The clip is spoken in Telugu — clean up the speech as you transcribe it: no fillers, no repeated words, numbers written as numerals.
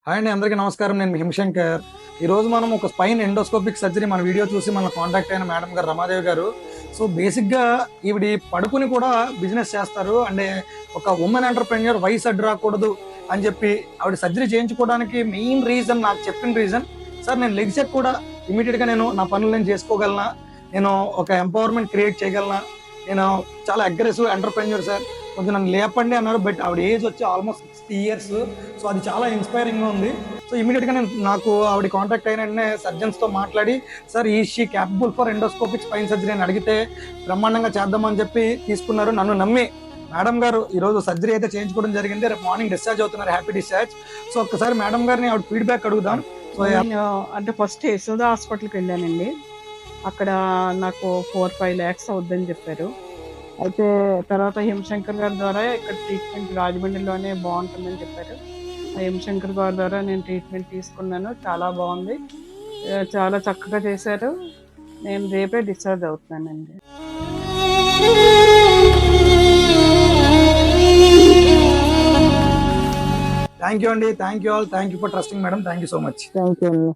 హాయ్ అండి, అందరికీ నమస్కారం. నేను మీ హిమశంకర్. ఈరోజు మనం ఒక స్పైన్ ఎండోస్కోపిక్ సర్జరీ మన వీడియో చూసి మన కాంటాక్ట్ అయిన మేడం గారు రమాదేవి గారు. సో బేసిక్గా ఈవిడి పడుకుని కూడా బిజినెస్ చేస్తారు. అంటే ఒక ఉమెన్ ఎంటర్ప్రెన్యూర్ వయసు అడ్డు రాకూడదు అని చెప్పి ఆవిడ సర్జరీ చేయించుకోవడానికి మెయిన్ రీజన్, నాకు చెప్పిన రీజన్, సార్ నేను లెగ్సెట్ కూడా ఇమీడియట్గా నేను నా పనులు నేను చేసుకోగలనా, నేను ఒక ఎంపవర్మెంట్ క్రియేట్ చేయగలనా, నేను చాలా అగ్రెసివ్ ఎంటర్ప్రెన్యూర్ సార్, కొంచెం నన్ను లేపండి అన్నారు. బట్ ఆవిడ ఏజ్ వచ్చి ఆల్మోస్ట్ 60 years. సో అది చాలా ఇన్స్పైరింగ్గా ఉంది. సో ఇమీడియట్గా నాకు ఆవిడ కాంటాక్ట్ అయిన వెంటనే సర్జన్స్తో మాట్లాడి, సార్ ఈ she capable for endoscopic spine surgery అని అడిగితే బ్రహ్మాండంగా చేద్దామని చెప్పి తీసుకున్నారు. నన్ను నమ్మి మేడం గారు ఈరోజు సర్జరీ అయితే చేయించుకోవడం జరిగింది. రేపు మార్నింగ్ డిశ్చార్జ్ అవుతున్నారు, హ్యాపీ డిశ్చార్జ్. సో ఒక్కసారి మేడం గారిని ఆవిడ ఫీడ్బ్యాక్ అడుగుదాం. సో నేను అంటే ఫస్ట్ యశోద హాస్పిటల్కి వెళ్ళానండి. అక్కడ నాకు 4-5 lakhs అవుద్దని చెప్పారు. అయితే తర్వాత హిమశంకర్ గారి ద్వారా ఇక్కడ ట్రీట్మెంట్ రాజమండ్రిలోనే బాగుంటుందని చెప్పారు. ఆ హిమశంకర్ గారి ద్వారా నేను ట్రీట్మెంట్ తీసుకున్నాను. చాలా బాగుంది, చాలా చక్కగా చేశారు. నేను రేపే డిశ్చార్జ్ అవుతున్నానండి. థ్యాంక్ యూ అండి, thank you all, thank you for trusting madam, thank you so much. Thank you.